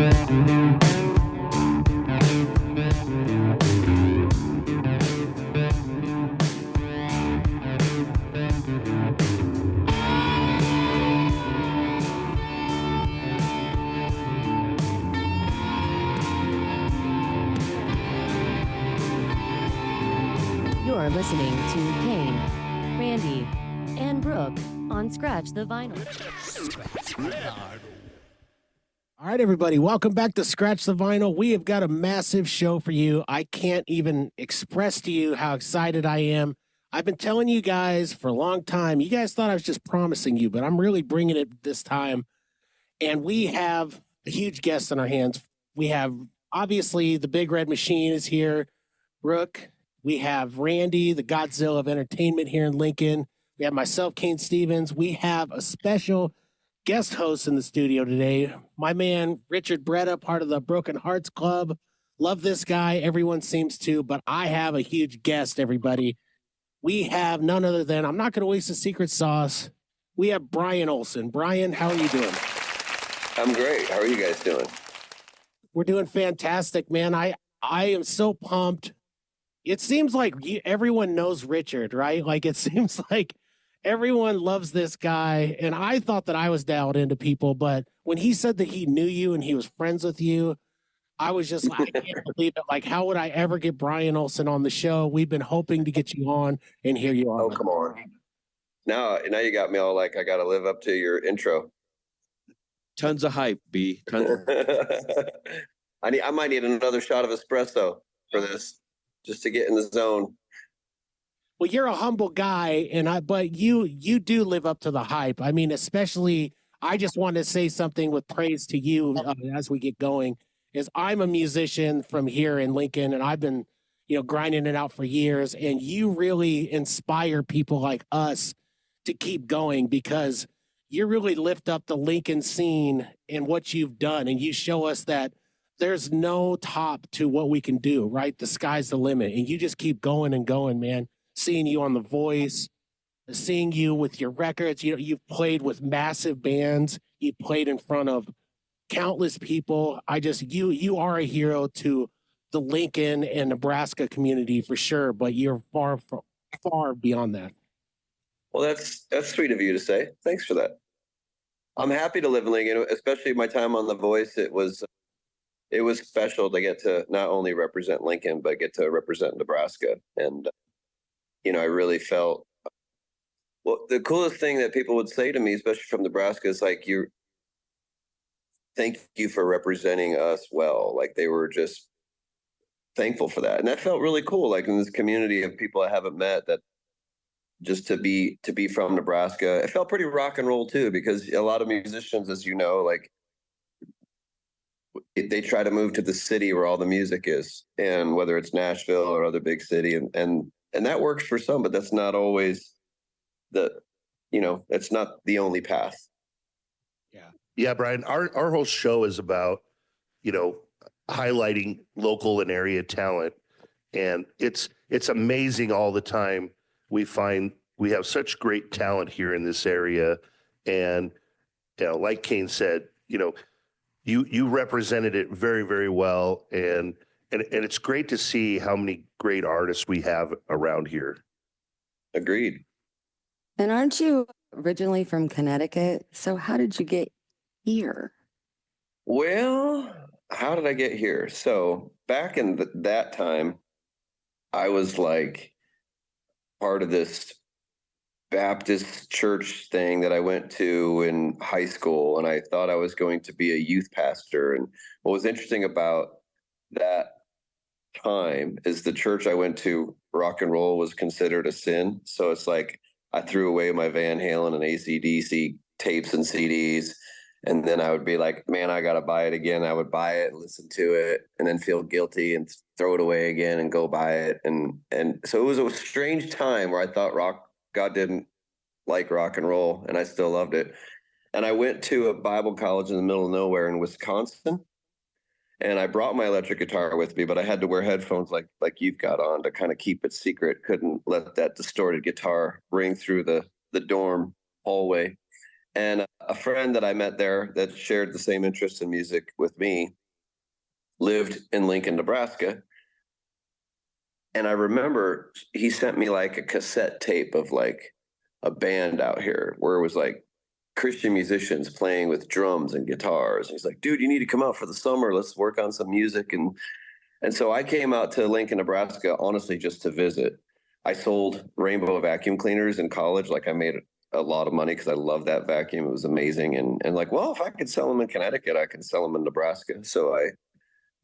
You're listening to Kane, Randy, and Brooke on Scratch the Vinyl. All right, everybody, welcome back to Scratch the Vinyl. We have got a massive show for you. I can't even express to you how excited I am. I've been telling you guys for a long time. You guys thought I was just promising you, but I'm really bringing it this time. And we have a huge guest on our hands. We have, obviously, the Big Red Machine is here. Brooke. We have Randy, the Godzilla of entertainment here in Lincoln. We have myself, Kane Stevens. We have a special guest host in the studio today. My man, Richard Bretta, part of the Broken Hearts Club. Love this guy. Everyone seems to, but I have a huge guest, everybody. We have none other than, I'm not going to waste the secret sauce. We have Bryan Olesen. Bryan, how are you doing? I'm great. How are you guys doing? We're doing fantastic, man. I am so pumped. It seems like everyone knows Richard, right? Like, it seems like everyone loves this guy. And I thought that I was dialed into people, but when he said that he knew you and he was friends with you, I was just like, I can't believe it. Like, how would I ever get Bryan Olesen on the show? We've been hoping to get you on, and here you are. Oh, come on. Now you got me all like, I got to live up to your intro. Tons of hype, B. I might need another shot of espresso for this, just to get in the zone. Well, you're a humble guy, but you do live up to the hype. I mean, especially, I just want to say something with praise to you as we get going. Is I'm a musician from here in Lincoln, and I've been, grinding it out for years. And you really inspire people like us to keep going because you really lift up the Lincoln scene and what you've done, and you show us that there's no top to what we can do, right? The sky's the limit. And you just keep going and going, man. Seeing you on The Voice, seeing you with your records. You've played with massive bands. You played in front of countless people. You are a hero to the Lincoln and Nebraska community for sure, but you're far, far, far beyond that. Well, that's sweet of you to say. Thanks for that. I'm happy to live in Lincoln, especially my time on The Voice. It was special to get to not only represent Lincoln, but get to represent Nebraska. And, I really felt, well, the coolest thing that people would say to me, especially from Nebraska, is like, thank you for representing us well. Like, they were just thankful for that. And that felt really cool. Like, in this community of people I haven't met, that just to be from Nebraska, it felt pretty rock and roll too, because a lot of musicians, as you know, like, they try to move to the city where all the music is, and whether it's Nashville or other big city, and that works for some, but that's not always it's not the only path. Yeah, Bryan, our whole show is about, highlighting local and area talent, and it's amazing all the time. We find we have such great talent here in this area, and like Kane said, you represented it very, very well, and it's great to see how many great artists we have around here. Agreed. And aren't you originally from Connecticut? So how did you get here? Well, how did I get here? So back in that time, I was like part of this Baptist church thing that I went to in high school, and I thought I was going to be a youth pastor. And what was interesting about that time is the church I went to, rock and roll was considered a sin. So it's like I threw away my Van Halen and AC/DC tapes and CDs. And then I would be like, man, I got to buy it again. I would buy it and listen to it and then feel guilty and throw it away again and go buy it. And so it was a strange time where I thought God didn't like rock and roll, and I still loved it. And I went to a Bible college in the middle of nowhere in Wisconsin. And I brought my electric guitar with me, but I had to wear headphones like you've got on to kind of keep it secret. Couldn't let that distorted guitar ring through the dorm hallway. And a friend that I met there that shared the same interest in music with me lived in Lincoln, Nebraska. And I remember he sent me like a cassette tape of like a band out here where it was like Christian musicians playing with drums and guitars. And he's like, dude, you need to come out for the summer. Let's work on some music. And so I came out to Lincoln, Nebraska, honestly, just to visit. I sold Rainbow vacuum cleaners in college. Like I made a lot of money because I love that vacuum. It was amazing. And like, well, if I could sell them in Connecticut, I can sell them in Nebraska. So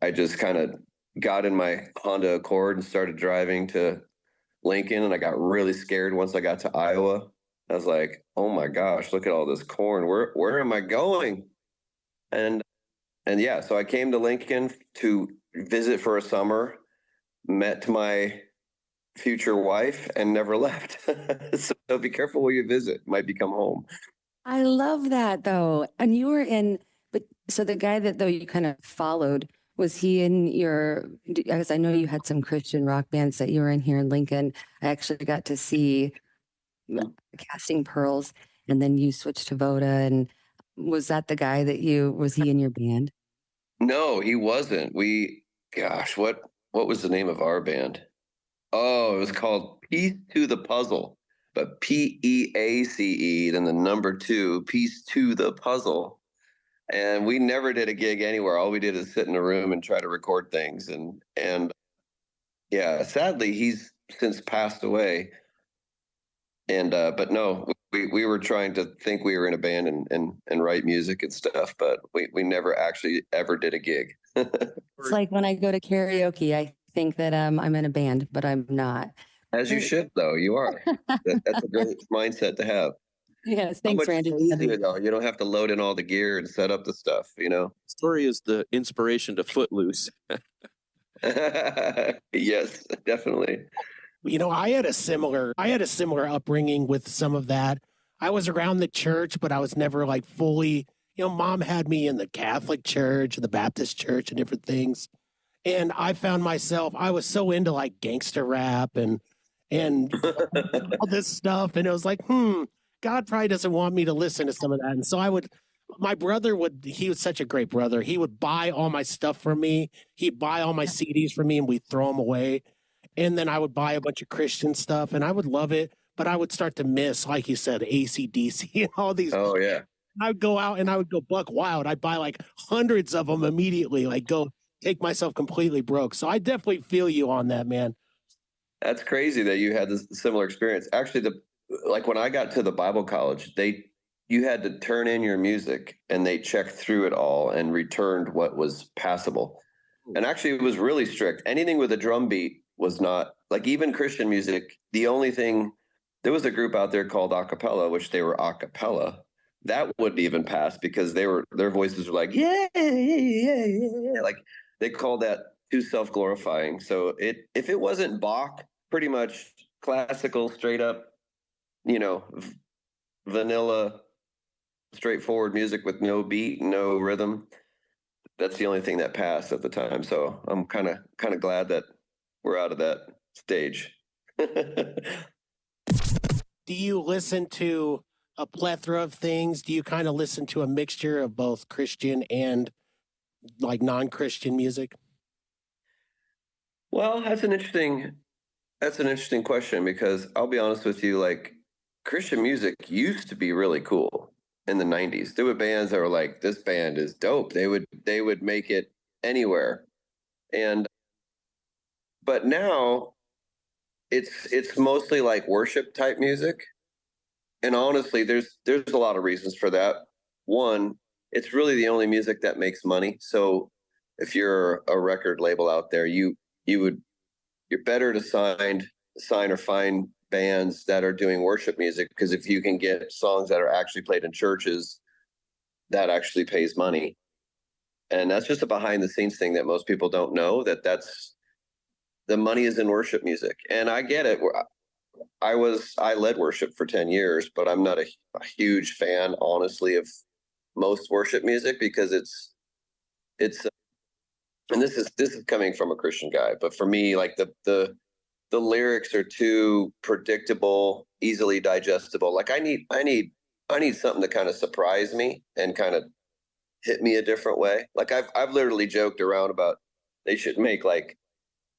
I just kind of got in my Honda Accord and started driving to Lincoln. And I got really scared once I got to Iowa. I was like, oh my gosh, look at all this corn. Where am I going? And yeah, so I came to Lincoln to visit for a summer, met my future wife, and never left. So be careful where you visit. Might become home. I love that though. And you were in, but so the guy that though you kind of followed, was he in your, because I know you had some Christian rock bands that you were in here in Lincoln. I actually got to see Casting Pearls, and then you switched to VOTA. And was that the guy that was he in your band? No, he wasn't. Gosh, what was the name of our band? Oh, it was called Piece to the Puzzle, but PEACE, then the number 2, Piece to the Puzzle. And we never did a gig anywhere. All we did is sit in a room and try to record things. And yeah, sadly, he's since passed away. And but no, we were trying to think we were in a band and write music and stuff, but we never actually ever did a gig. It's like when I go to karaoke, I think that I'm in a band, but I'm not. As you should, though. You are. That's a great mindset to have. Yes, How thanks, much Randy. easier, though. You don't have to load in all the gear and set up the stuff, you know? Story is the inspiration to Footloose. Yes, definitely. You know, I had a similar upbringing with some of that. I was around the church, but I was never like fully, mom had me in the Catholic church and the Baptist church and different things. And I found myself, I was so into like gangster rap and all this stuff. And it was like, God probably doesn't want me to listen to some of that. And so my brother he was such a great brother. He would buy all my stuff for me. He'd buy all my CDs for me and we'd throw them away. And then I would buy a bunch of Christian stuff and I would love it. But I would start to miss, like you said, AC/DC and all these. Oh, yeah. I would go out and I would go buck wild. I'd buy like hundreds of them immediately, like go take myself completely broke. So I definitely feel you on that, man. That's crazy that you had this similar experience. Actually, like when I got to the Bible college, you had to turn in your music and they checked through it all and returned what was passable. And actually, it was really strict. Anything with a drum beat was not, like, even Christian music. The only thing, there was a group out there called Acapella, which they were acapella. That wouldn't even pass because their voices were like, yeah, yeah, yeah, yeah. Like they called that too self-glorifying. So if it wasn't Bach, pretty much classical, straight up, vanilla, straightforward music with no beat, no rhythm, that's the only thing that passed at the time. So I'm kind of glad that we're out of that stage. Do you listen to a plethora of things? Do you kind of listen to a mixture of both Christian and like non-Christian music? Well, that's an interesting question because I'll be honest with you, like Christian music used to be really cool in the 90s. There were bands that were like, this band is dope. They would make it anywhere. But now it's mostly like worship type music. And honestly, there's a lot of reasons for that. One, it's really the only music that makes money. So if you're a record label out there, you're better to sign or find bands that are doing worship music, because if you can get songs that are actually played in churches, that actually pays money. And that's just a behind the scenes thing that most people don't know, that's the money is in worship music. And I get it. I led worship for 10 years, but I'm not a huge fan, honestly, of most worship music because it's and this is coming from a Christian guy, but for me, like the lyrics are too predictable, easily digestible. Like I need I need something to kind of surprise me and kind of hit me a different way. Like I've literally joked around about they should make like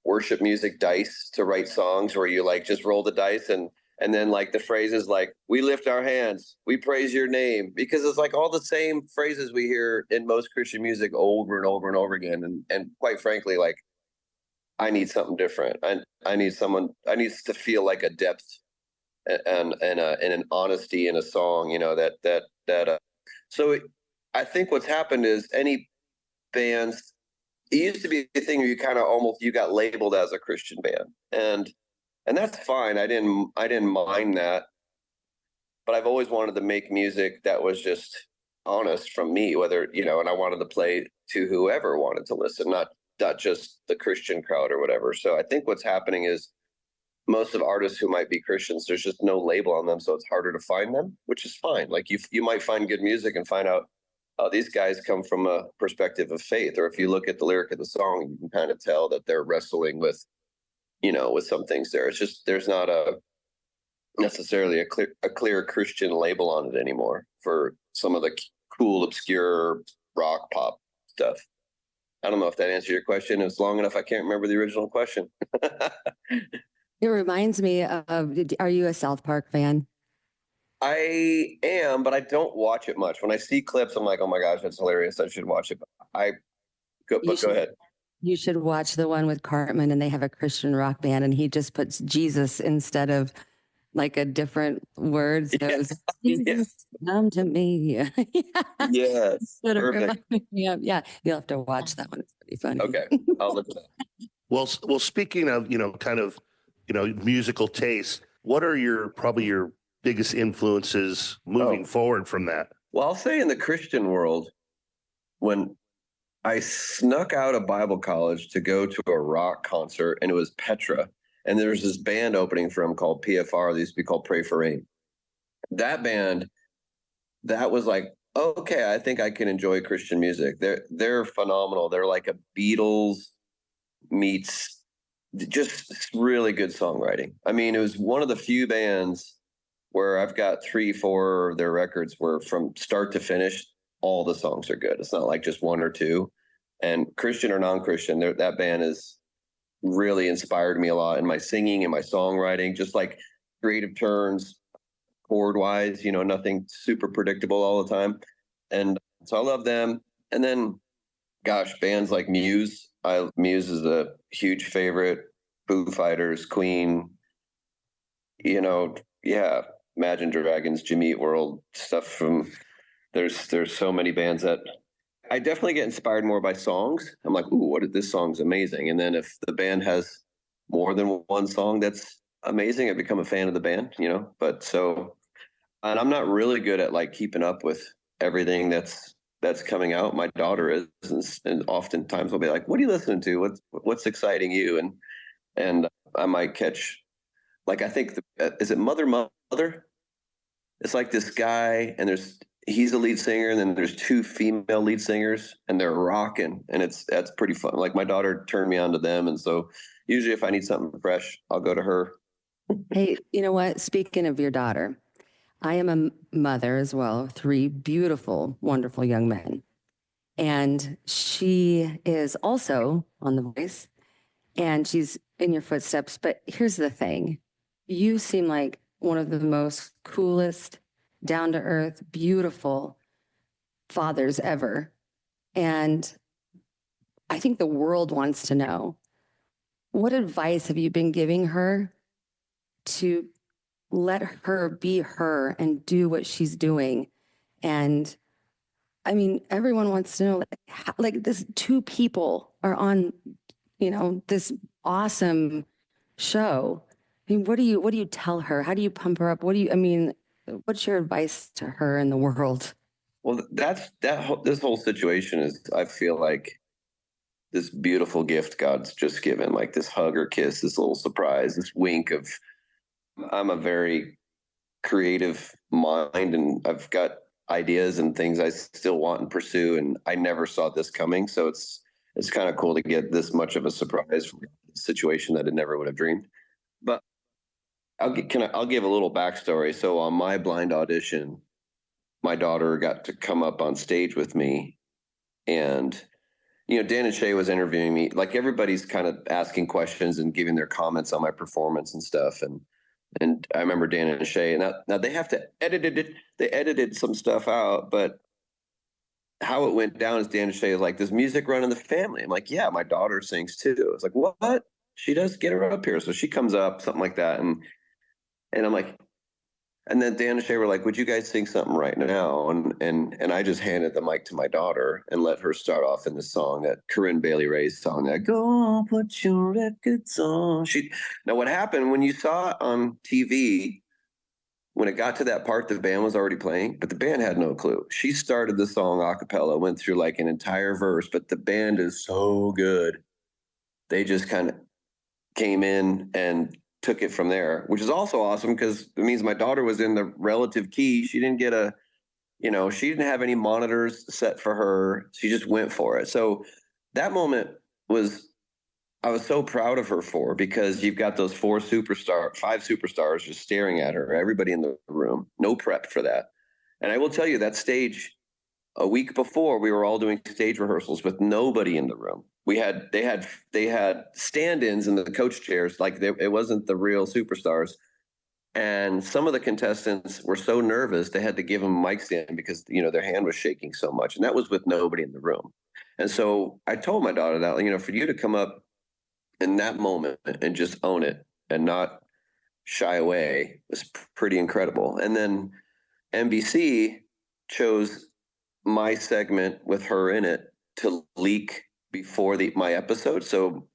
worship music dice to write songs where you like just roll the dice and then like the phrases like we lift our hands, we praise your name, because it's like all the same phrases we hear in most Christian music over and over and over again. And quite frankly, like I need something different. I need to feel like a depth and an honesty in a song, you know, that so I think what's happened is any bands, it used to be a thing where you kind of almost, you got labeled as a Christian band, and that's fine. I didn't mind that, but I've always wanted to make music that was just honest from me, whether, you know, and I wanted to play to whoever wanted to listen, not just the Christian crowd or whatever. So I think what's happening is most of artists who might be Christians, there's just no label on them, so it's harder to find them, which is fine. Like you might find good music and find out, oh, these guys come from a perspective of faith. Or if you look at the lyric of the song, you can kind of tell that they're wrestling with, you know, with some things there. It's just there's not necessarily a clear Christian label on it anymore for some of the cool, obscure rock pop stuff. I don't know if that answered your question. It's long enough I can't remember the original question. It reminds me of, are you a South Park fan? I am, but I don't watch it much. When I see clips, I'm like, oh my gosh, that's hilarious. I should watch it. Go ahead. You should watch the one with Cartman, and they have a Christian rock band, and he just puts Jesus instead of like a different word. So it was, Jesus, come to me. Yes. Perfect. Yeah. You'll have to watch that one. It's pretty funny. Okay. I'll look at that. Well, speaking of, you know, kind of, you know, musical taste, what are probably your biggest influences moving forward from that? Well, I'll say in the Christian world, when I snuck out of Bible college to go to a rock concert, and it was Petra, and there was this band opening for them called PFR. They used to be called Pray for Rain. That band, that was like, okay, I think I can enjoy Christian music. They're phenomenal. They're like a Beatles meets just really good songwriting. I mean, it was one of the few bands where I've got 3-4 of their records where from start to finish, all the songs are good. It's not like just one or two. And Christian or non-Christian, that band has really inspired me a lot in my singing and my songwriting, just like creative turns, chord-wise, you know, nothing super predictable all the time. And so I love them. And then, gosh, bands like Muse. Muse is a huge favorite. Foo Fighters, Queen, you know, yeah, Imagine Dragons, Jimmy Eat World, stuff from, there's so many bands that I definitely get inspired more by songs. I'm like, ooh, this song's amazing. And then if the band has more than one song that's amazing, I become a fan of the band, you know. But so, and I'm not really good at like keeping up with everything that's coming out. My daughter is, and oftentimes I'll be like, what are you listening to? What's exciting you? And I might catch, like, I think is it Mother? It's like this guy, and he's a lead singer, and then there's 2 female lead singers, and they're rocking, and that's pretty fun. Like my daughter turned me on to them, and so usually if I need something fresh, I'll go to her. Hey, you know what? Speaking of your daughter, I am a mother as well, 3 beautiful, wonderful young men. And she is also on The Voice, and she's in your footsteps. But here's the thing. You seem like one of the most coolest, down-to-earth, beautiful fathers ever. And I think the world wants to know, what advice have you been giving her to let her be her and do what she's doing? And I mean, everyone wants to know, like this 2 people are on, you know, this awesome show. I mean, what do you tell her? How do you pump her up? What's your advice to her in the world? Well, this whole situation is, I feel like, this beautiful gift God's just given, like this hug or kiss, this little surprise, this wink of, I'm a very creative mind, and I've got ideas and things I still want and pursue, and I never saw this coming. So it's kind of cool to get this much of a surprise from a situation that I never would have dreamed. But I'll give a little backstory. So on my blind audition, my daughter got to come up on stage with me, and Dan and Shay was interviewing me. Like, everybody's kind of asking questions and giving their comments on my performance and stuff. And I remember Dan and Shay, and now they have to edit it. They edited some stuff out, but how it went down is Dan and Shay is like, "Does music run in the family?" I'm like, "Yeah, my daughter sings too." It's like, "What?" She does. Get her up here. So she comes up, something like that, and I'm like, and then Dan and Shay were like, "Would you guys sing something right now?" And I just handed the mic to my daughter and let her start off in the song, that Corinne Bailey Rae's song, that "Go on, put your records on." Now what happened when you saw it on TV? When it got to that part, the band was already playing, but the band had no clue. She started the song a cappella, went through like an entire verse, but the band is so good. They just kind of came in and took it from there, which is also awesome because it means my daughter was in the relative key. She didn't get she didn't have any monitors set for her. She just went for it. So that moment I was so proud of her for, because you've got those five superstars just staring at her, everybody in the room, no prep for that. And I will tell you, that stage, a week before, we were all doing stage rehearsals with nobody in the room. They had stand-ins in the coach chairs, like it wasn't the real superstars. And some of the contestants were so nervous they had to give them a mic stand because their hand was shaking so much, and that was with nobody in the room. And so I told my daughter that for you to come up in that moment and just own it and not shy away was pretty incredible. And then NBC chose my segment with her in it to leak before my episode. So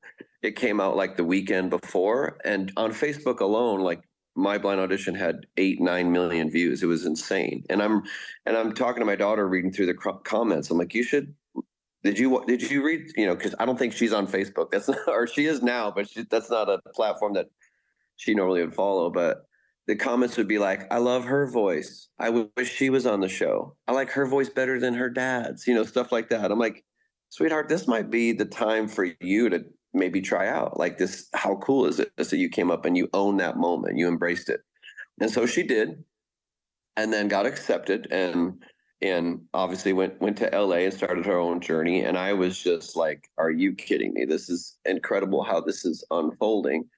it came out like the weekend before, and on Facebook alone, like, my blind audition had 8-9 million views. It was insane. And I'm talking to my daughter, reading through the comments. I'm like, did you read, because I don't think she's on Facebook. That's not, or she is now, but that's not a platform that she normally would follow. But the comments would be like, "I love her voice. I wish she was on the show. I like her voice better than her dad's," stuff like that. I'm like, "Sweetheart, this might be the time for you to maybe try out like this. How cool is it that you came up and you owned that moment, you embraced it?" And so she did, and then got accepted, and obviously went to LA and started her own journey. And I was just like, "Are you kidding me? This is incredible how this is unfolding."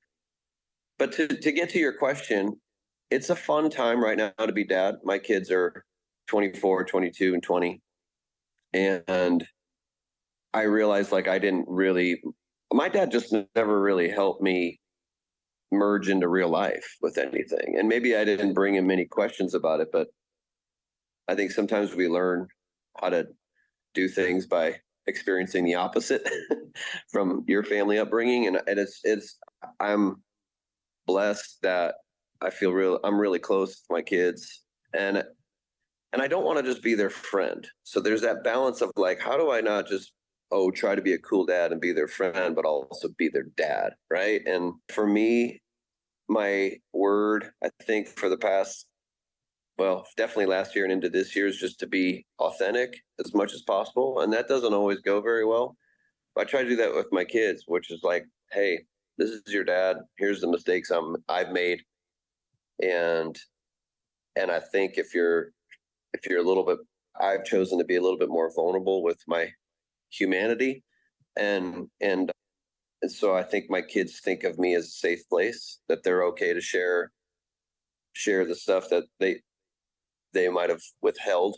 But to get to your question, it's a fun time right now to be dad. My kids are 24, 22, and 20. And I realized, like, my dad just never really helped me merge into real life with anything. And maybe I didn't bring him many questions about it, but I think sometimes we learn how to do things by experiencing the opposite from your family upbringing. And I'm blessed that I'm really close to my kids, and I don't want to just be their friend. So there's that balance of like, how do I not just try to be a cool dad and be their friend, but also be their dad, right? And for me, my word, I think, for the past, well, definitely last year and into this year, is just to be authentic as much as possible. And that doesn't always go very well. But I try to do that with my kids, which is like, "Hey, this is your dad. Here's the mistakes I've made." And I think if you're a little bit, I've chosen to be a little bit more vulnerable with my humanity. And so I think my kids think of me as a safe place, that they're okay to share the stuff that they might have withheld.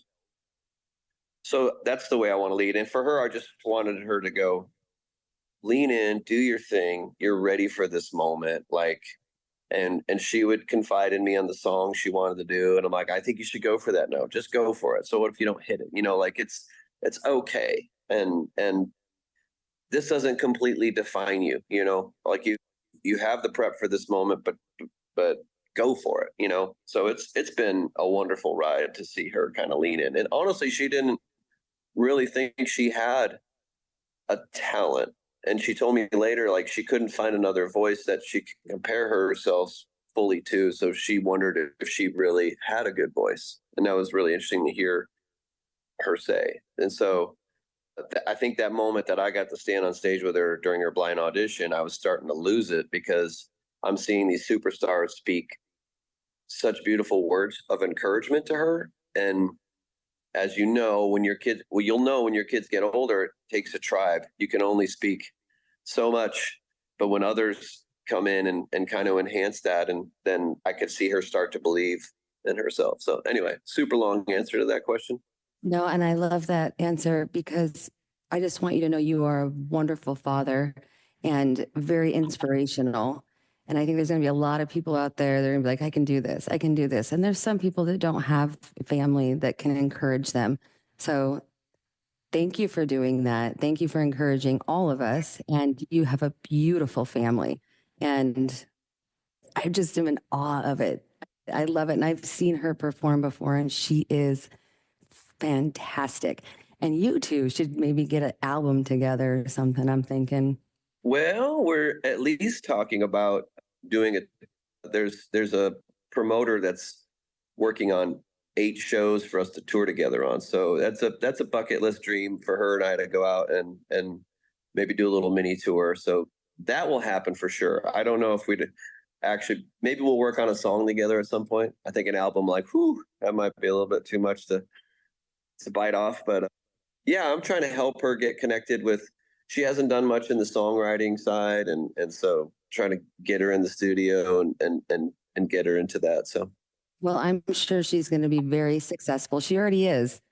So that's the way I want to lead. And for her, I just wanted her to go, lean in, do your thing. You're ready for this moment. Like, and she would confide in me on the song she wanted to do. And I'm like, "I think you should go for that note. Just go for it. So what if you don't hit it?" Like, it's okay. And this doesn't completely define you, like you have the prep for this moment, but go for it, So it's been a wonderful ride to see her kind of lean in. And honestly, she didn't really think she had a talent. And she told me later, like, she couldn't find another voice that she could compare herself fully to. So she wondered if she really had a good voice. And that was really interesting to hear her say. And so I think that moment that I got to stand on stage with her during her blind audition, I was starting to lose it, because I'm seeing these superstars speak such beautiful words of encouragement to her. And as you know, when your kids, well, you'll know when your kids get older, it takes a tribe. You can only speak so much, but when others come in and kind of enhance that, and then I could see her start to believe in herself. So anyway, super long answer to that question. No, and I love that answer because I just want you to know you are a wonderful father and very inspirational. And I think there's going to be a lot of people out there that are going to be like, I can do this. I can do this. And there's some people that don't have family that can encourage them. So thank you for doing that. Thank you for encouraging all of us. And you have a beautiful family. And I just am in awe of it. I love it. And I've seen her perform before, and she is fantastic. And you two should maybe get an album together or something, I'm thinking. Well, we're at least talking about doing it. There's a promoter that's working on 8 shows for us to tour together on. So that's a bucket list dream for her and I to go out and maybe do a little mini tour. So that will happen for sure. I don't know if we'd actually, maybe we'll work on a song together at some point. I think an album like, that might be a little bit too much to bite off. But yeah, I'm trying to help her get connected with, she hasn't done much in the songwriting side. And so trying to get her in the studio and get her into that. So. Well, I'm sure she's going to be very successful. She already is.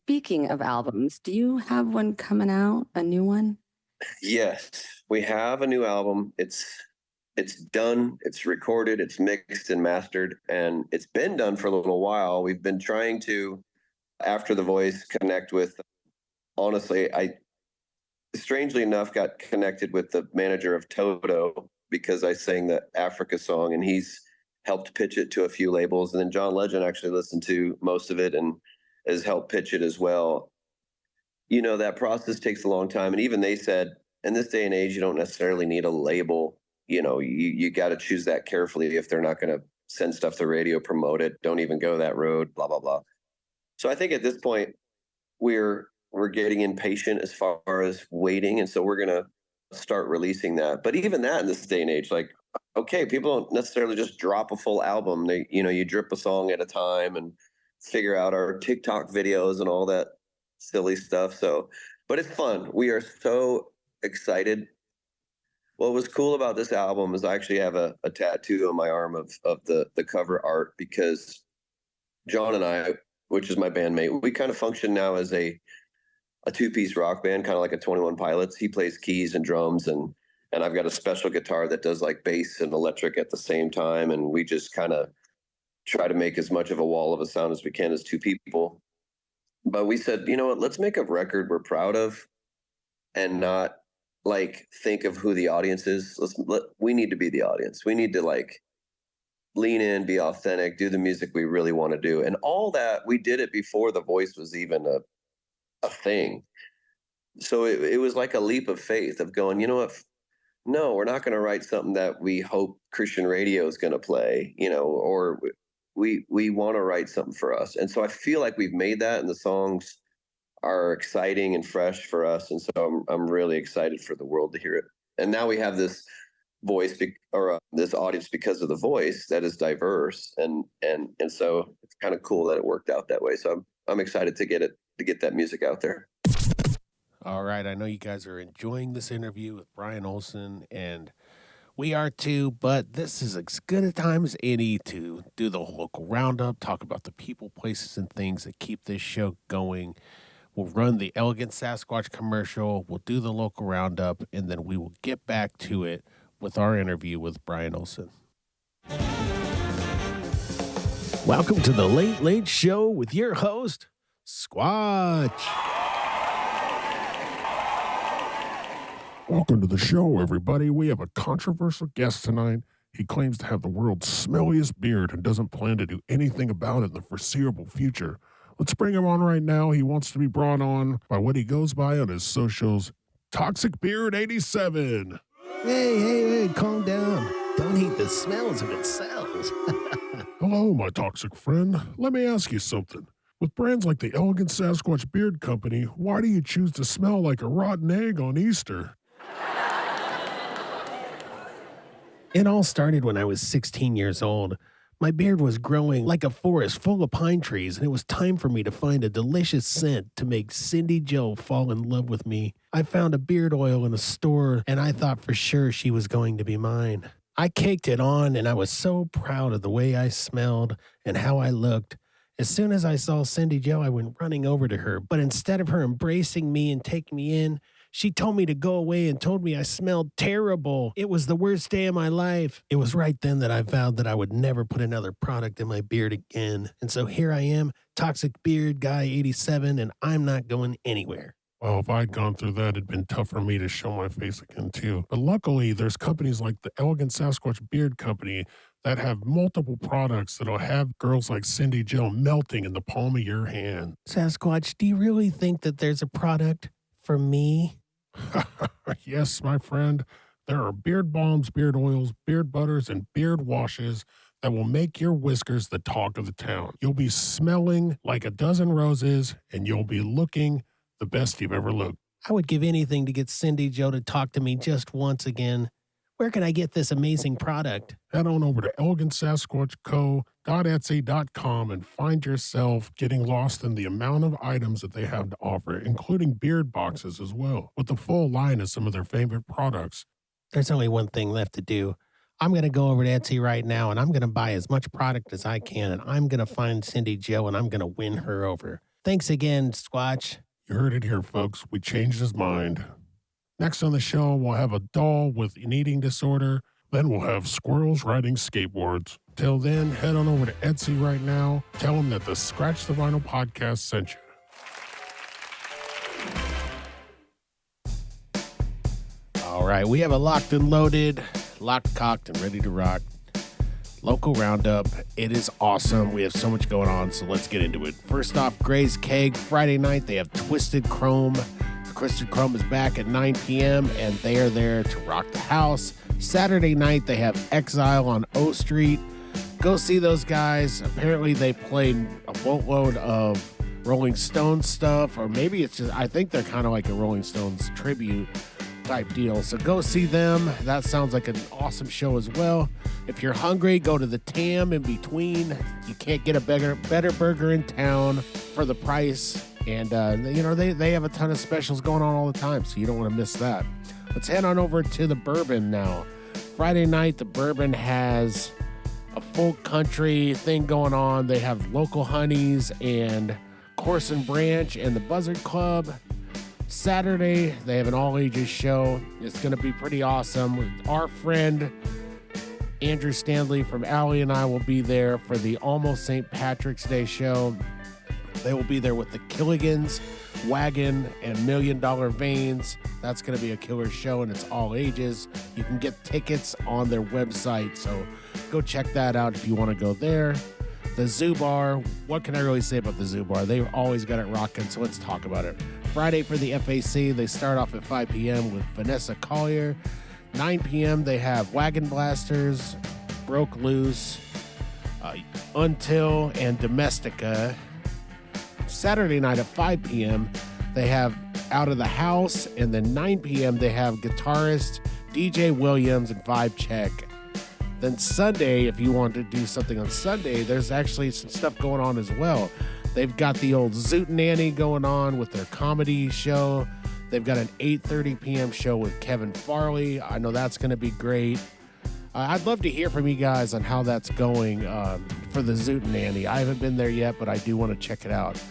Speaking of albums, do you have one coming out, a new one? Yes, we have a new album. It's done, it's recorded, it's mixed and mastered, and it's been done for a little while. We've been trying to, after The Voice, connect with, honestly, I strangely enough got connected with the manager of Toto because I sang the Africa song, and he's helped pitch it to a few labels. And then John Legend actually listened to most of it and has helped pitch it as well. You know, that process takes a long time. And even they said, in this day and age, you don't necessarily need a label. You know, you got to choose that carefully. If they're not going to send stuff to radio, promote it, don't even go that road, blah, blah, blah. So I think at this point, we're getting impatient as far as waiting. And so we're going to start releasing that. But even that in this day and age, like, okay, people don't necessarily just drop a full album. They, you know, you drip a song at a time and figure out our TikTok videos and all that silly stuff. So, but it's fun. We are so excited. What was cool about this album is I actually have a tattoo on my arm of the cover art, because John and I, which is my bandmate, we kind of function now as a 2-piece rock band, kind of like a 21 Pilots. He plays keys and drums, and I've got a special guitar that does like bass and electric at the same time. And we just kind of try to make as much of a wall of a sound as we can as 2 people. But we said, you know what, let's make a record we're proud of and not like think of who the audience is. We need to be the audience. We need to like lean in, be authentic, do the music we really want to do. And all that, we did it before The Voice was even a thing. So it was like a leap of faith of going, you know what, no, we're not going to write something that we hope Christian radio is going to play, you know, or we want to write something for us. And so I feel like we've made that, and the songs are exciting and fresh for us. And so I'm really excited for the world to hear it. And now we have this voice this audience because of The Voice that is diverse. And so it's kind of cool that it worked out that way. So I'm excited to get that music out there. All right. I know you guys are enjoying this interview with Bryan Olesen, and we are too, but this is as good a time as any to do the local roundup, talk about the people, places, and things that keep this show going. We'll run the Elegant Sasquatch commercial, we'll do the local roundup, and then we will get back to it with our interview with Bryan Olesen. Welcome to the Late Late Show with your host, Squatch. Welcome to the show, everybody. We have a controversial guest tonight. He claims to have the world's smelliest beard and doesn't plan to do anything about it in the foreseeable future. Let's bring him on right now. He wants to be brought on by what he goes by on his socials, Toxic Beard 87. Hey, calm down. Don't hate the smells of it sells. Hello, my toxic friend. Let me ask you something. With brands like the Elegant Sasquatch Beard Company, why do you choose to smell like a rotten egg on Easter? It all started when I was 16 years old. My beard was growing like a forest full of pine trees, and it was time for me to find a delicious scent to make Cindy Jo fall in love with me. I found a beard oil in a store, and I thought for sure she was going to be mine. I caked it on, and I was so proud of the way I smelled and how I looked. As soon as I saw Cindy Jo, I went running over to her, but instead of her embracing me and taking me in, she told me to go away and told me I smelled terrible. It was the worst day of my life. It was right then that I vowed that I would never put another product in my beard again. And so here I am, Toxic Beard Guy 87, and I'm not going anywhere. Well, if I'd gone through that, it'd been tough for me to show my face again, too. But luckily, there's companies like the Elegant Sasquatch Beard Company that have multiple products that'll have girls like Cindy Jo melting in the palm of your hand. Sasquatch, do you really think that there's a product for me? Yes, my friend. There are beard balms, beard oils, beard butters, and beard washes that will make your whiskers the talk of the town. You'll be smelling like a dozen roses, and you'll be looking the best you've ever looked. I would give anything to get Cindy Jo to talk to me just once again. Where can I get this amazing product? Head on over to elegantsasquatchco.etsy.com and find yourself getting lost in the amount of items that they have to offer, including beard boxes as well, with a full line of some of their favorite products. There's only one thing left to do. I'm going to go over to Etsy right now, and I'm going to buy as much product as I can, and I'm going to find Cindy Jo, and I'm going to win her over. Thanks again, Squatch. You heard it here, folks. We changed his mind. Next on the show, we'll have a doll with an eating disorder. Then we'll have squirrels riding skateboards. Till then, head on over to Etsy right now. Tell them that the Scratch the Vinyl podcast sent you. All right, we have a locked and loaded, locked, cocked, and ready to rock local roundup. It is awesome. We have so much going on, so let's get into it. First off, Gray's Keg. Friday night, they have Twisted Chrome. Twisted Chrome is back at 9 p.m., and they are there to rock the house. Saturday night, they have Exile on O Street. Go see those guys. Apparently, they played a boatload of Rolling Stones stuff, or maybe it's just, I think they're kind of like a Rolling Stones tribute type deal. So go see them. That sounds like an awesome show as well. If you're hungry, go to the Tam in between. You can't get a better burger in town for the price. And, they have a ton of specials going on all the time, so you don't want to miss that. Let's head on over to the Bourbon now. Friday night, the Bourbon has a full country thing going on. They have Local Honeys and Corson Branch and the Buzzard Club. Saturday, they have an all-ages show. It's going to be pretty awesome. Our friend Andrew Stanley from Allie and I will be there for the Almost St. Patrick's Day show. They will be there with the Killigans, Wagon, and $1 Million Veins. That's going to be a killer show, and it's all ages. You can get tickets on their website, so go check that out if you want to go there. The Zoo Bar, what can I really say about the Zoo Bar? They've always got it rocking, so let's talk about it. Friday for the FAC, they start off at 5 p.m. with Vanessa Collier. 9 p.m., they have Wagon Blasters, Broke Loose, Until, and Domestica. Saturday night at 5 p.m., they have Out of the House, and then 9 p.m., they have guitarist DJ Williams and Vibe Check. Then Sunday, if you want to do something on Sunday, there's actually some stuff going on as well. They've got the old Zoot Nanny going on with their comedy show. They've got an 8:30 p.m. show with Kevin Farley. I know that's going to be great. I'd love to hear from you guys on how that's going for the Zoot Nanny. I haven't been there yet, but I do want to check it out.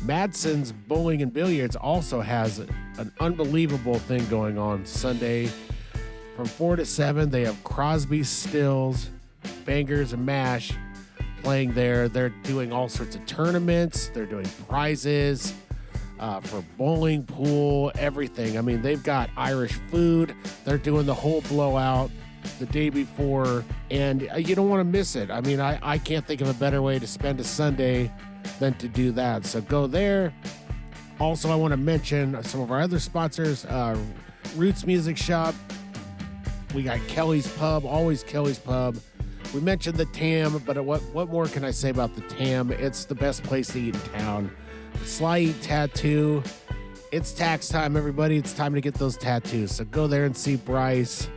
Madsen's Bowling and Billiards also has an unbelievable thing going on Sunday. From 4 to 7, they have Crosby, Stills, Bangers, and Mash playing there. They're doing all sorts of tournaments. They're doing prizes for bowling, pool, everything. I mean, they've got Irish food. They're doing the whole blowout the day before, and you don't want to miss it. I mean, I can't think of a better way to spend a Sunday than to do that. So go there. Also, I want to mention some of our other sponsors. Roots Music Shop. We got Kelly's Pub, always Kelly's Pub. We mentioned the Tam, but what more can I say about the Tam? It's the best place to eat in town. Sly Eat Tattoo. It's tax time, everybody. It's time to get those tattoos. So go there and see Bryce.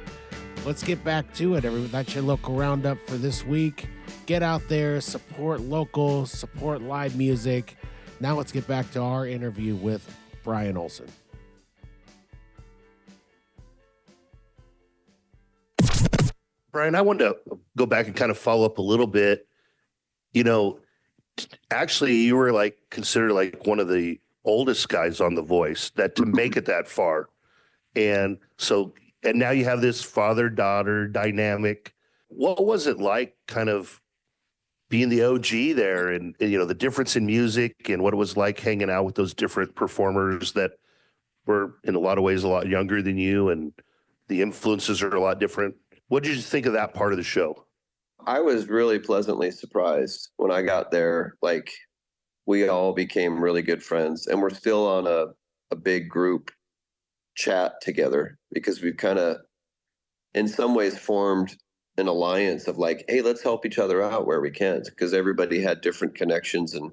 Let's get back to it. That's your local roundup for this week. get out there, support local, support live music. Now let's get back to our interview with Bryan Olesen. Bryan, I wanted to go back and kind of follow up a little bit. Actually, you were like considered like one of the oldest guys on The Voice that to make it that far. And now you have this father-daughter dynamic. What was it like kind of being the OG there and the difference in music and what it was like hanging out with those different performers that were in a lot of ways a lot younger than you and the influences are a lot different? What did you think of that part of the show? I was really pleasantly surprised when I got there. Like, we all became really good friends, and we're still on a big group chat together because we've kind of, in some ways, formed an alliance of like, hey, let's help each other out where we can, because everybody had different connections. And,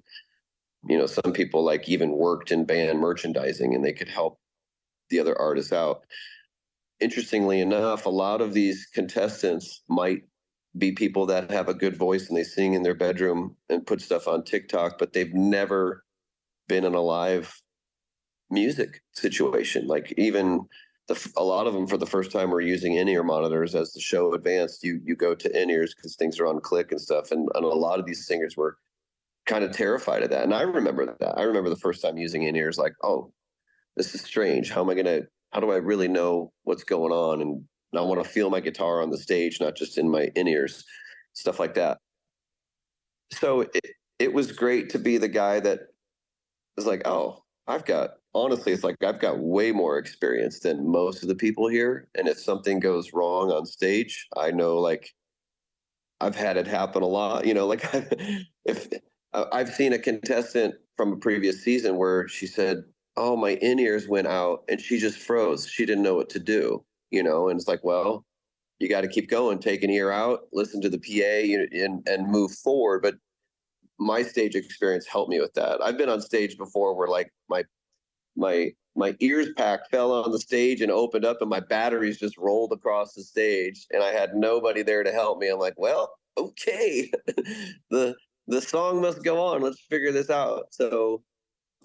some people like even worked in band merchandising and they could help the other artists out. Interestingly enough, a lot of these contestants might be people that have a good voice and they sing in their bedroom and put stuff on TikTok, but they've never been in a live music situation. Like, even a lot of them for the first time were using in-ear monitors. As the show advanced, you go to in-ears because things are on click and stuff. And a lot of these singers were kind of terrified of that. And I remember that. I remember the first time using in-ears, like, oh, this is strange. How do I really know what's going on? And I want to feel my guitar on the stage, not just in my in-ears, stuff like that. So it was great to be the guy that was like, oh, it's like I've got way more experience than most of the people here. And if something goes wrong on stage, I know, like, I've had it happen a lot, like if I've seen a contestant from a previous season where she said, oh, my in-ears went out and she just froze. She didn't know what to do, and it's like, well, you got to keep going, take an ear out, listen to the PA and move forward. But my stage experience helped me with that. I've been on stage before where like my ears pack fell on the stage and opened up and my batteries just rolled across the stage and I had nobody there to help me. I'm like, well, okay, the song must go on. Let's figure this out. So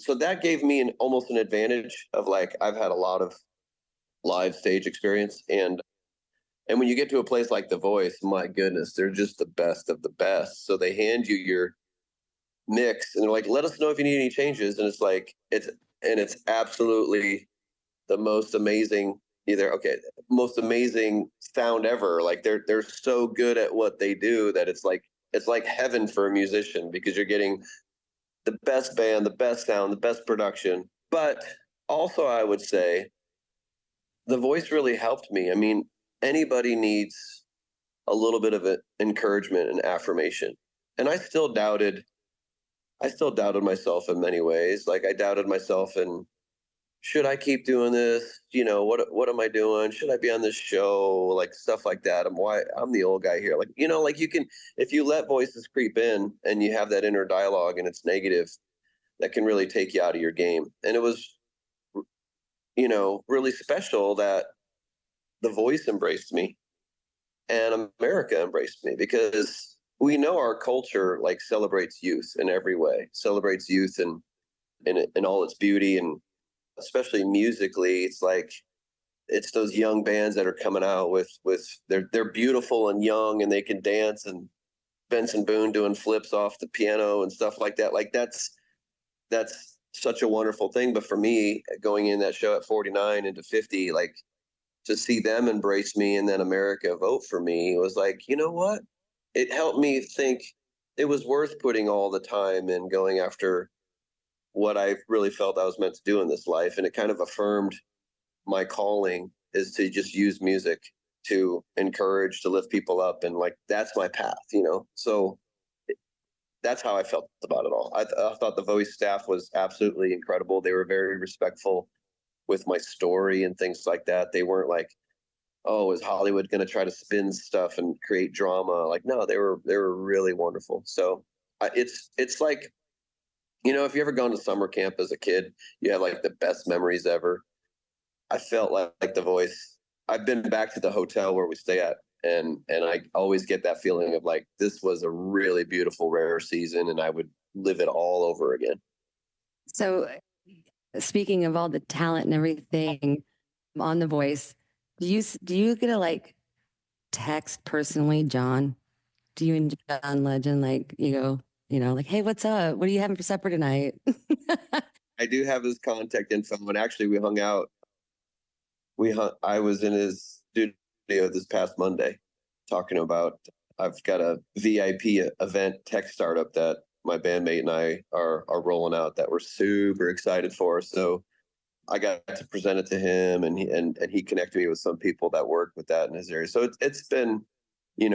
that gave me almost an advantage of, like, I've had a lot of live stage experience. And when you get to a place like The Voice, my goodness, they're just the best of the best. So they hand you your mix and they're like, let us know if you need any changes. And it's like, it's absolutely the most amazing sound ever. Like, they're so good at what they do that it's like heaven for a musician, because you're getting the best band, the best sound, the best production. But also, I would say The Voice really helped me. I mean, anybody needs a little bit of encouragement and affirmation. And I still doubted myself in many ways. Like, I doubted myself in, should I keep doing this? What am I doing? Should I be on this show? Like, stuff like that. I'm the old guy here. Like, like, you can, if you let voices creep in and you have that inner dialogue and it's negative, that can really take you out of your game. And it was, really special that The Voice embraced me and America embraced me, because we know our culture, like, celebrates youth in every way, celebrates youth and in all its beauty. And especially musically, it's like, it's those young bands that are coming out with they're beautiful and young and they can dance, and Benson Boone doing flips off the piano and stuff like that. Like, that's such a wonderful thing. But for me, going in that show at 49 into 50, like, to see them embrace me and then America vote for me, was like, you know what? It helped me think it was worth putting all the time and going after what I really felt I was meant to do in this life. And it kind of affirmed my calling, is to just use music to encourage, to lift people up. And, like, that's my path, So that's how I felt about it all. I thought the Voice staff was absolutely incredible. They were very respectful with my story and things like that. They weren't like, oh, is Hollywood going to try to spin stuff and create drama? Like, no, they were really wonderful. So it's like, if you ever gone to summer camp as a kid, you have, like, the best memories ever. I felt like The Voice. I've been back to the hotel where we stay at, And I always get that feeling of like, this was a really beautiful, rare season, and I would live it all over again. So, speaking of all the talent and everything on The Voice, do you get to like text personally, John? Do you and John Legend like like, hey, what's up? What are you having for supper tonight? I do have his contact info, and actually we hung out. I was in his studio this past Monday talking about, I've got a VIP event tech startup that my bandmate and I are rolling out that we're super excited for. So I got to present it to him, and he connected me with some people that work with that in his area. So it's been, you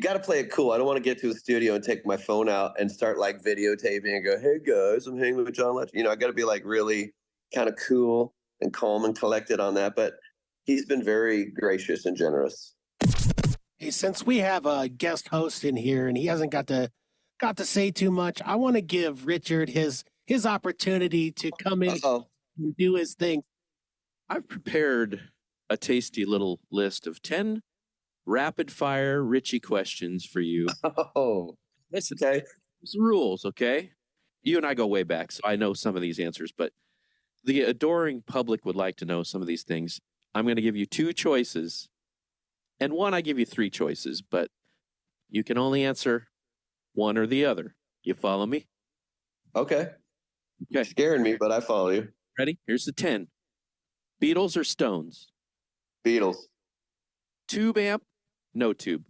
got to play it cool. I don't want to get to the studio and take my phone out and start like videotaping and go, hey guys, I'm hanging with John Legend. I got to be like really kind of cool and calm and collected on that. But he's been very gracious and generous. Hey, since we have a guest host in here and he hasn't got to say too much, I want to give Richard his opportunity to come in and do his thing. I've prepared a tasty little list of 10 rapid fire Richie questions for you. Oh, Listen, okay. some rules, okay? You and I go way back, so I know some of these answers, but the adoring public would like to know some of these things. I'm going to give you 2 choices, and one I give you 3 choices, but you can only answer one or the other. You follow me? Okay. Okay. Scaring me, but I follow you. Ready? Here's the 10. Beatles or Stones? Beatles. Tube amp? No tube.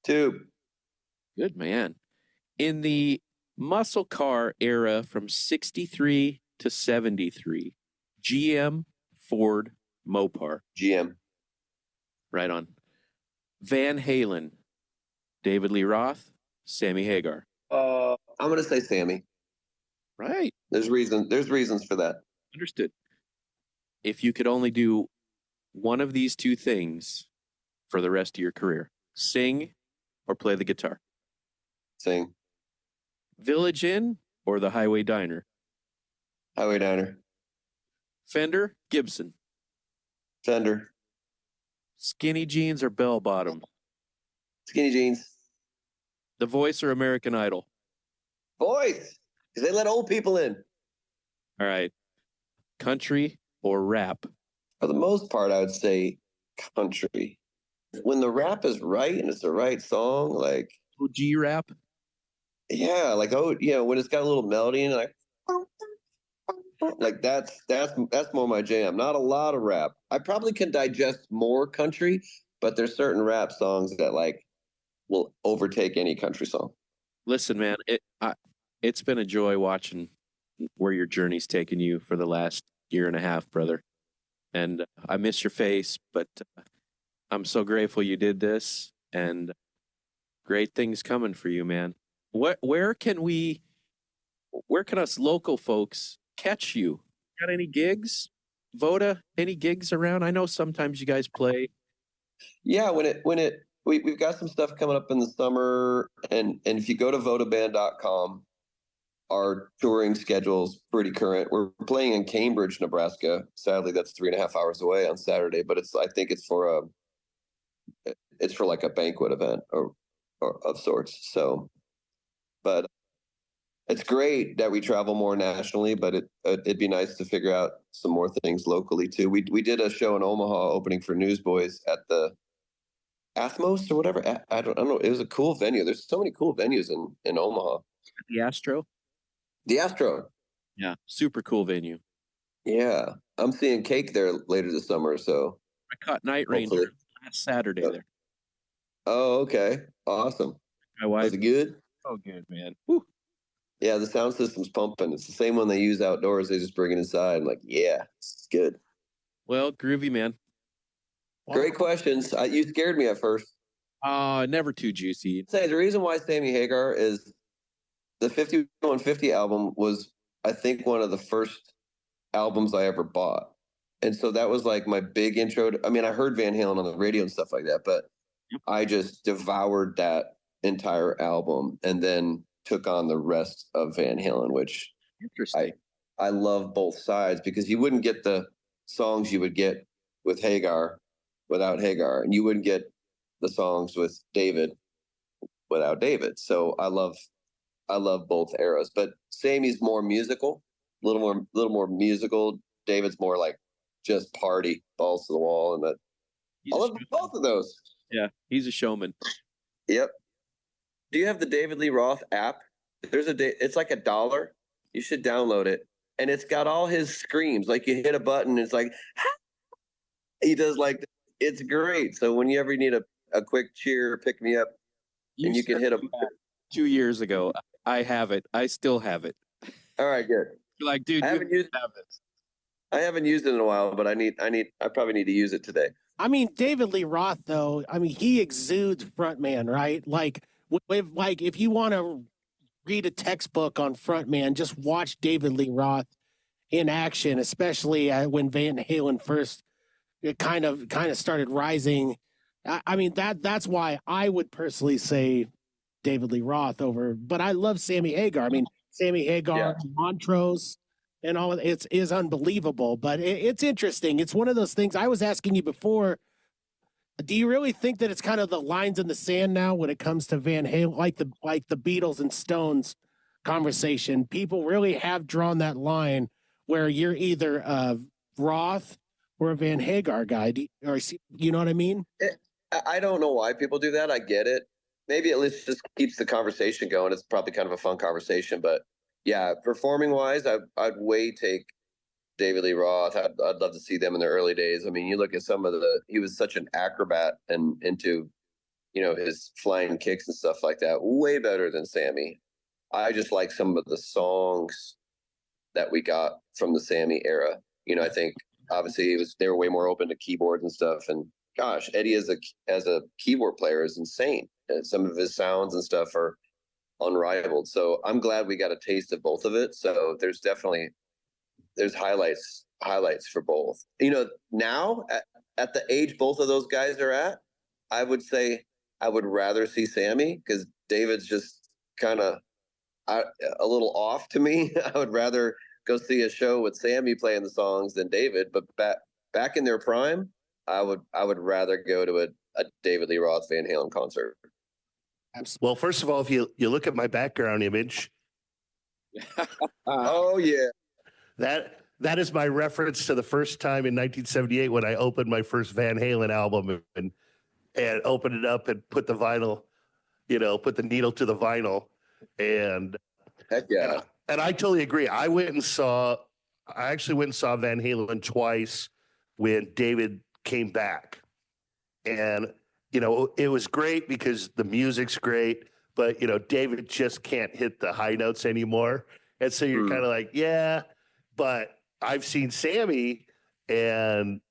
Tube. Good man. In the muscle car era from 63 to 73, GM, Ford, Mopar. GM. Right on. Van Halen, David Lee Roth, Sammy Hagar. I'm going to say Sammy. Right. There's reasons for that. Understood. If you could only do one of these 2 things for the rest of your career, sing or play the guitar. Sing. Village Inn or the Highway Diner. Highway Diner. Fender, Gibson. Fender. Skinny jeans or bell bottom. Skinny jeans. The Voice or American Idol. Voice. Because they let old people in. All right. Country or rap. For the most part, I would say country. When the rap is right and it's the right song, like OG rap. yeah, like when it's got a little melody in it, like that's more my jam. Not a lot of rap. I probably can digest more country, but there's certain rap songs that like will overtake any country song. Listen, man, it's been a joy watching where your journey's taken you for the last year and a half, brother. And I miss your face, but I'm so grateful you did this, and great things coming for you, man. Where can us local folks catch you? Got any gigs? VOTA, any gigs around? I know sometimes you guys play. Yeah, we've got some stuff coming up in the summer, and if you go to votaband.com, our touring schedule's pretty current. We're playing in Cambridge, Nebraska. Sadly, that's 3.5 hours away on Saturday, but I think it's for like a banquet event or of sorts. So, but it's great that we travel more nationally, but it'd be nice to figure out some more things locally too. We did a show in Omaha opening for Newsboys at the Athmos or whatever. I don't know. It was a cool venue. There's so many cool venues in Omaha. The Astro? The Astro. Yeah, super cool venue. Yeah. I'm seeing Cake there later this summer, so I caught Night Ranger last Saturday there. Oh, okay. Awesome. My wife. Was it good? Oh, good, man. Woo. Yeah, the sound system's pumping. It's the same one they use outdoors. They just bring it inside. I'm like, yeah, it's good. Well, groovy, man. Great questions. You scared me at first. Never too juicy. Say the reason why Sammy Hagar is the 5150 album was, I think, one of the first albums I ever bought. And so that was like my big intro. I mean, I heard Van Halen on the radio and stuff like that, but I just devoured that entire album and then took on the rest of Van Halen, which interesting. I love both sides because you wouldn't get the songs you would get with Hagar without Hagar, and you wouldn't get the songs with David without David. So I love both eras, but Sammy's more musical, a little more musical. David's more like just party, balls to the wall, and that I love both of those. Yeah, he's a showman. Yep. Do you have the David Lee Roth app? It's like $1. You should download it, and it's got all his screams. Like you hit a button, it's like he does. Like it's great. So when you ever need a quick cheer, pick me up, and you can hit a 2 years ago. I have it. I still have it. All right, good. You're like, dude, I haven't used it in a while, but I probably need to use it today. I mean, David Lee Roth, though, I mean, he exudes frontman, right? Like, if you want to read a textbook on frontman, just watch David Lee Roth in action, especially when Van Halen first kind of started rising. I mean, that's why I would personally say David Lee Roth over, but I love Sammy Hagar. I mean, Sammy Hagar, Montrose, and all of it is unbelievable. But it's interesting. It's one of those things I was asking you before. Do you really think that it's kind of the lines in the sand now when it comes to Van Halen, like the Beatles and Stones conversation? People really have drawn that line where you're either a Roth or a Van Hagar guy. You know what I mean? I don't know why people do that. I get it. Maybe at least just keeps the conversation going. It's probably kind of a fun conversation, but yeah, performing wise, I'd way take David Lee Roth. I'd love to see them in their early days. I mean, you look at he was such an acrobat and into, his flying kicks and stuff like that. Way better than Sammy. I just like some of the songs that we got from the Sammy era. I think obviously they were way more open to keyboards and stuff. And gosh, Eddie as a keyboard player is insane. And some of his sounds and stuff are unrivaled. So I'm glad we got a taste of both of it. So there's highlights for both. Now at the age both of those guys are at, I would say I would rather see Sammy because David's just kind of a little off to me. I would rather go see a show with Sammy playing the songs than David. But back in their prime, I would rather go to a David Lee Roth Van Halen concert. Well, first of all, if you look at my background image, oh yeah, that is my reference to the first time in 1978 when I opened my first Van Halen album and opened it up and put the vinyl, put the needle to the vinyl, and heck yeah. And I totally agree. I actually went and saw Van Halen twice when David came back, and it was great because the music's great, but David just can't hit the high notes anymore, and so you're kind of like, yeah, but I've seen Sammy, and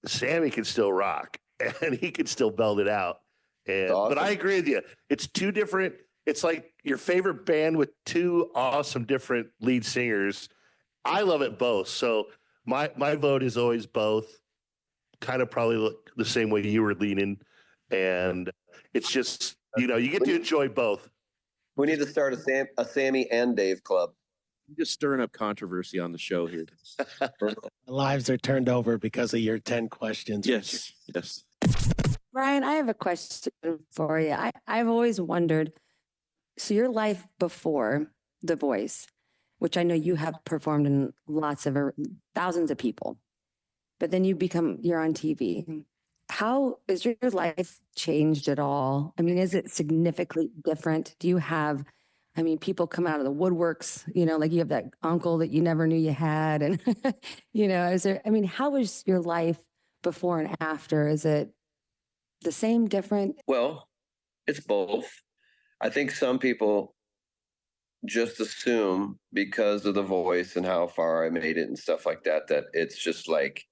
Sammy can still rock, and he can still belt it out. And awesome. But I agree with you. It's two different. It's like your favorite band with two awesome different lead singers. I love it both. So my vote is always both. Kind of probably look the same way you were leaning, and it's just you get to enjoy both. We need to start a Sammy and Dave club. I'm just stirring up controversy on the show here. Lives are turned over because of your 10 questions. Yes. Bryan, I have a question for you. I've always wondered, so your life before The Voice, which I know you have performed in lots of thousands of people, but then you're on TV. How is your life changed at all? I mean, is it significantly different? Do you have, people come out of the woodworks, like you have that uncle that you never knew you had. And, how is your life before and after? Is it the same, different? Well, it's both. I think some people just assume because of The Voice and how far I made it and stuff like that, that it's just like,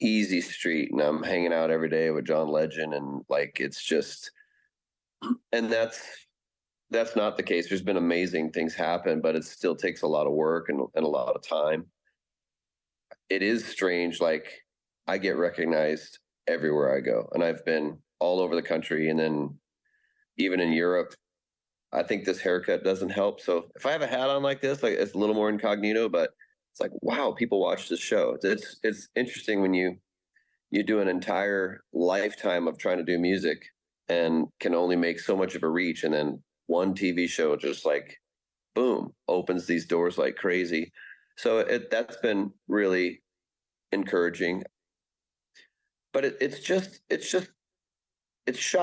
easy street and I'm hanging out every day with John Legend and like it's just, and that's not the case. There's been amazing things happen, but it still takes a lot of work and a lot of time. It is strange, like I get recognized everywhere I go, and I've been all over the country, and then even in Europe. I think this haircut doesn't help. So if I have a hat on like this, like it's a little more incognito, but it's like, wow, people watch this show. It's interesting when you you do an entire lifetime of trying to do music and can only make so much of a reach. And then one TV show just like, boom, opens these doors like crazy. So that's been really encouraging. But it's shot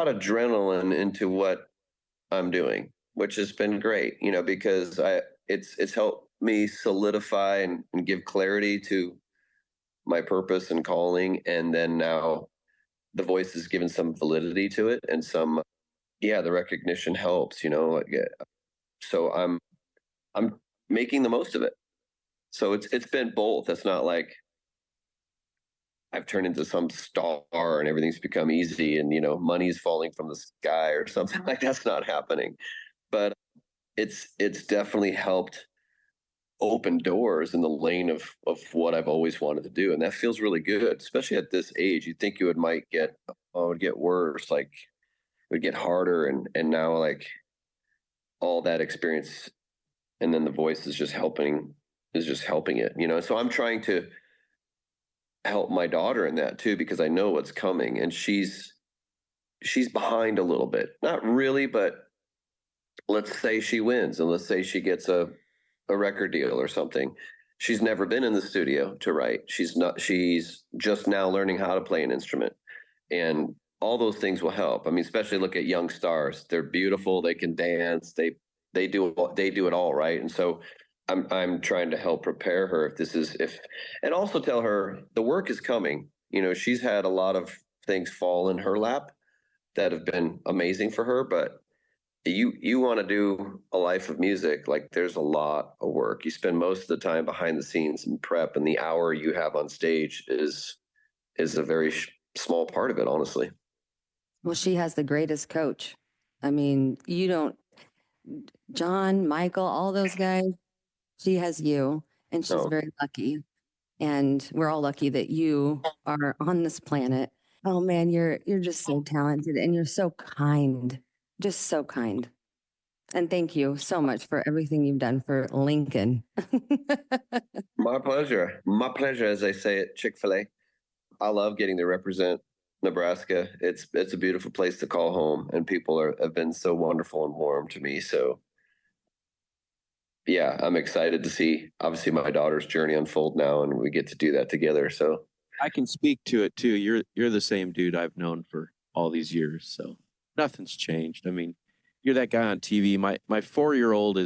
adrenaline into what I'm doing, which has been great, because it's helped me solidify and give clarity to my purpose and calling. And then now the voice has given some validity to it, and the recognition helps, so I'm making the most of it. So it's been both. It's not like I've turned into some star and everything's become easy and, money's falling from the sky or something like that's not happening. But it's definitely helped open doors in the lane of what I've always wanted to do. And that feels really good, especially at this age. You'd think it would get worse, like it would get harder. And now like all that experience and then the voice is just helping it, So I'm trying to help my daughter in that too, because I know what's coming, and she's behind a little bit. Not really, but let's say she wins and let's say she gets a record deal or something. She's never been in the studio to write. She's just now learning how to play an instrument, and all those things will help. I mean, especially look at young stars. They're beautiful. They can dance. They do it all, right? And so I'm trying to help prepare her and also tell her the work is coming. She's had a lot of things fall in her lap that have been amazing for her, but you want to do a life of music, like there's a lot of work. You spend most of the time behind the scenes and prep, and the hour you have on stage is a very small part of it, honestly. Well, she has the greatest coach. I mean, John, Michael, all those guys, she has you, and she's very lucky. And we're all lucky that you are on this planet. Oh man, you're just so talented, and you're so kind. Just so kind. And thank you so much for everything you've done for Lincoln. My pleasure. My pleasure, as they say at Chick-fil-A. I love getting to represent Nebraska. It's a beautiful place to call home, and people have been so wonderful and warm to me. So yeah, I'm excited to see obviously my daughter's journey unfold now, and we get to do that together. So I can speak to it too. You're the same dude I've known for all these years, so nothing's changed. I mean, you're that guy on TV. My 4-year-old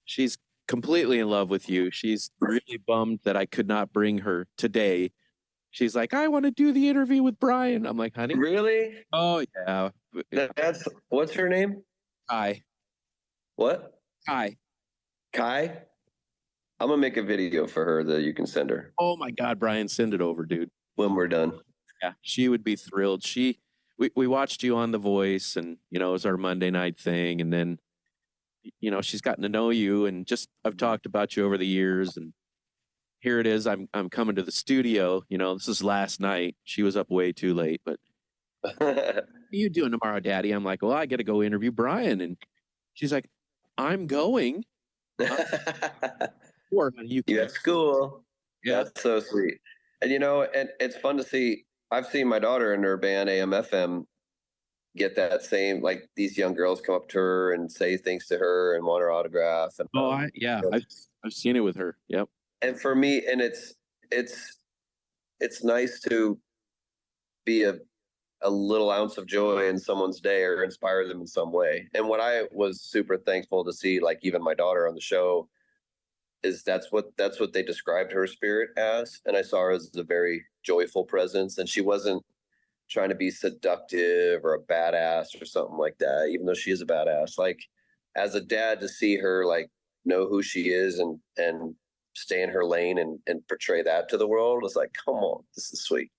she's completely in love with you. She's really bummed that I could not bring her today. She's like, I want to do the interview with Bryan. I'm like, honey, really? oh yeah. That's what's her name? Kai. What? Kai. Kai? I'm gonna make a video for her that you can send her. Oh my God, Bryan, send it over, dude. When we're done. Yeah, she would be thrilled. We watched you on The Voice, and it was our Monday night thing, and then she's gotten to know you, and just I've talked about you over the years, and here it is. I'm coming to the studio. This is last night. She was up way too late, but what are you doing tomorrow, Daddy? I'm like, well, I got to go interview Bryan, and she's like, I'm going. Or you can. Yeah, school. Yeah, that's so sweet. And and it's fun to see. I've seen my daughter in her band AM/FM get that same, like these young girls come up to her and say things to her and want her autograph. And I've seen it with her. Yep. And for me, and it's nice to be a little ounce of joy in someone's day or inspire them in some way. And what I was super thankful to see, like even my daughter on the show, is that's what they described her spirit as. And I saw her as a very joyful presence, and she wasn't trying to be seductive or a badass or something like that, even though she is a badass. Like as a dad, to see her like know who she is and stay in her lane and portray that to the world is like, come on, this is sweet.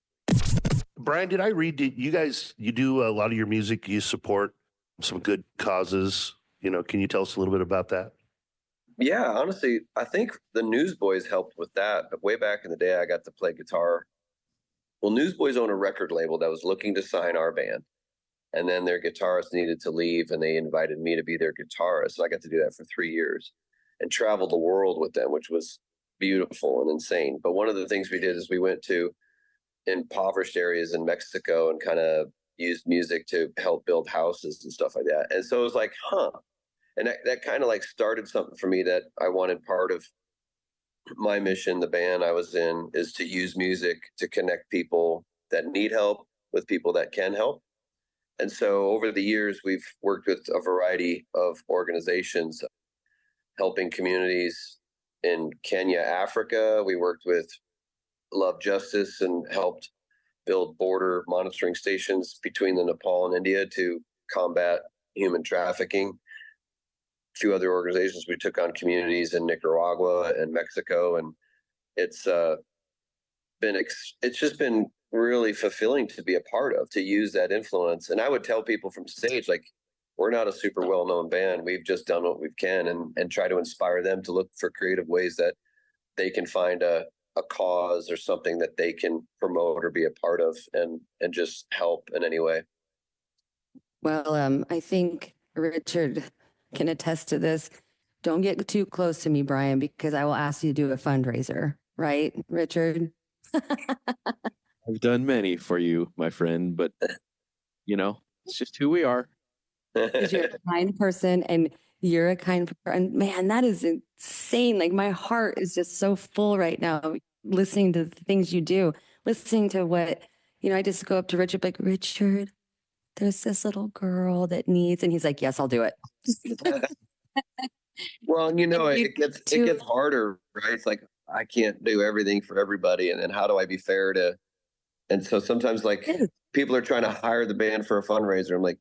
Bryan, did I read you do a lot of your music, you support some good causes, can you tell us a little bit about that? Yeah, honestly, I think the Newsboys helped with that. But way back in the day, I got to play guitar. Well, Newsboys own a record label that was looking to sign our band. And then their guitarist needed to leave, and they invited me to be their guitarist. So I got to do that for 3 years and travel the world with them, which was beautiful and insane. But one of the things we did is we went to impoverished areas in Mexico and kind of used music to help build houses and stuff like that. And so it was like, and that kind of like started something for me that I wanted. Part of my mission, the band I was in, is to use music to connect people that need help with people that can help. And so over the years, we've worked with a variety of organizations helping communities in Kenya, Africa. We worked with Love Justice and helped build border monitoring stations between the Nepal and India to combat human trafficking. A few other organizations, we took on communities in Nicaragua and Mexico, and it's just been really fulfilling to be a part of, to use that influence. And I would tell people from stage, like, we're not a super well-known band. We've just done what we can and try to inspire them to look for creative ways that they can find a cause or something that they can promote or be a part of and just help in any way. Well, I think Richard can attest to this. Don't get too close to me, Bryan, because I will ask you to do a fundraiser, right, Richard? I've done many for you, my friend, but it's just who we are. Because you're a kind person and you're a kind person. Man, that is insane. Like, my heart is just so full right now, listening to the things you do, listening to what, I just go up to Richard, like, Richard, there's this little girl that needs, and he's like, yes, I'll do it. Well, it gets harder, right? It's like, I can't do everything for everybody. And then how do I be fair to, and so sometimes like people are trying to hire the band for a fundraiser. I'm like,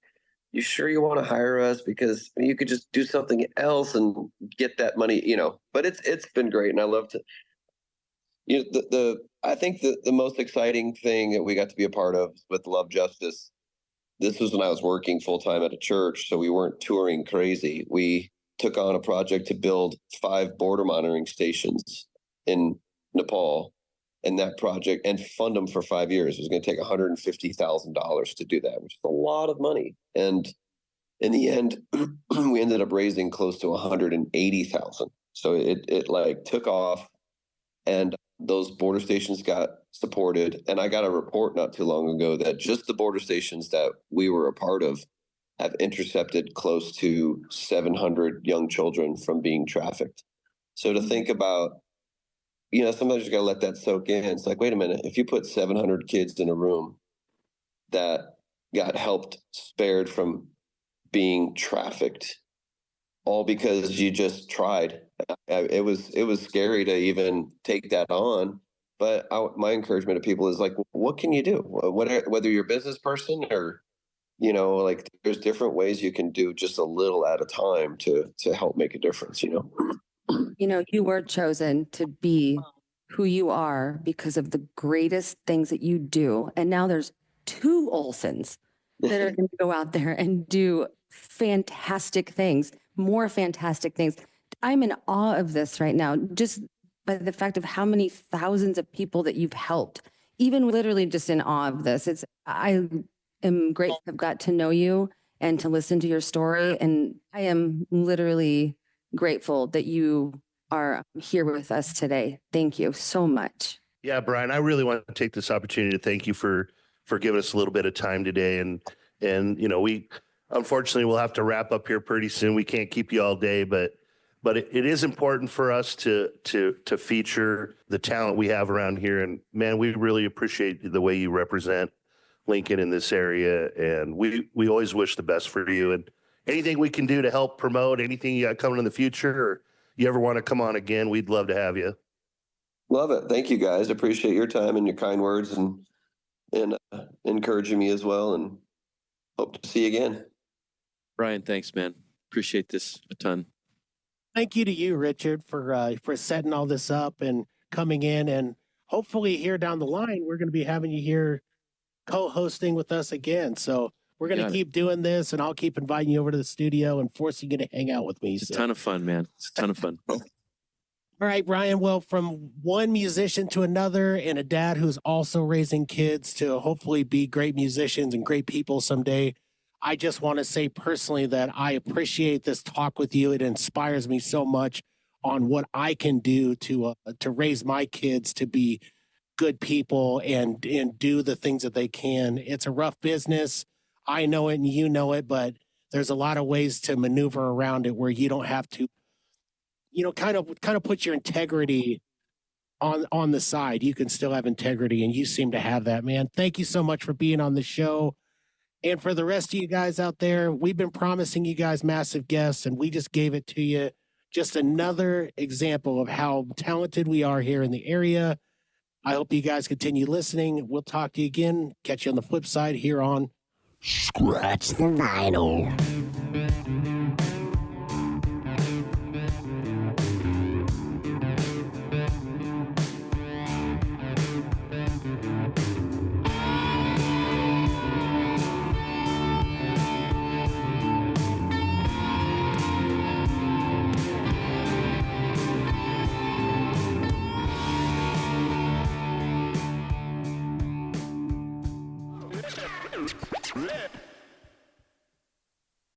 you sure you want to hire us? Because you could just do something else and get that money, but it's been great. And I love to, I think the most exciting thing that we got to be a part of with Love Justice, this was when I was working full time at a church. So we weren't touring crazy. We took on a project to build 5 border monitoring stations in Nepal, and that project, and fund them for 5 years. It was going to take $150,000 to do that, which is a lot of money. And in the end, we ended up raising close to 180,000. So it like took off, and those border stations got supported. And I got a report not too long ago that just the border stations that we were a part of have intercepted close to 700 young children from being trafficked. So to think about, sometimes you got to let that soak in. It's like, wait a minute, if you put 700 kids in a room that got helped, spared from being trafficked, all because you just tried. It was scary to even take that on. But my encouragement to people is like, what can you do? Whether you're a business person or, like, there's different ways you can do just a little at a time to help make a difference, You were chosen to be who you are because of the greatest things that you do. And now there's 2 Olsens that are going to go out there and do fantastic things, more fantastic things. I'm in awe of this right now, just by the fact of how many thousands of people that you've helped, even literally just in awe of this. I am grateful to have got to know you and to listen to your story. And I am literally grateful that you are here with us today. Thank you so much. Yeah, Bryan, I really want to take this opportunity to thank you for giving us a little bit of time today. And we unfortunately will have to wrap up here pretty soon. We can't keep you all day, but it is important for us to feature the talent we have around here. And man, we really appreciate the way you represent Lincoln in this area. And we always wish the best for you. And anything we can do to help promote anything you got coming in the future, or you ever want to come on again, we'd love to have you. Love it. Thank you, guys. Appreciate your time and your kind words and encouraging me as well. And hope to see you again. Bryan, thanks, man. Appreciate this a ton. Thank you to you, Richard, for setting all this up and coming in. And hopefully here down the line, we're going to be having you here co-hosting with us again. So we're going to keep doing this, and I'll keep inviting you over to the studio and forcing you to hang out with me. It's a ton of fun, man. It's a ton of fun. All right, Bryan. Well, from one musician to another, and a dad who's also raising kids to hopefully be great musicians and great people someday, I just want to say personally that I appreciate this talk with you. It inspires me so much on what I can do to raise my kids to be good people and do the things that they can. It's a rough business. I know it and you know it, but there's a lot of ways to maneuver around it where you don't have to, kind of put your integrity on the side. You can still have integrity, and you seem to have that, man. Thank you so much for being on the show. And for the rest of you guys out there, we've been promising you guys massive guests, and we just gave it to you. Just another example of how talented we are here in the area. I hope you guys continue listening. We'll talk to you again. Catch you on the flip side here on Scratch the Vinyl.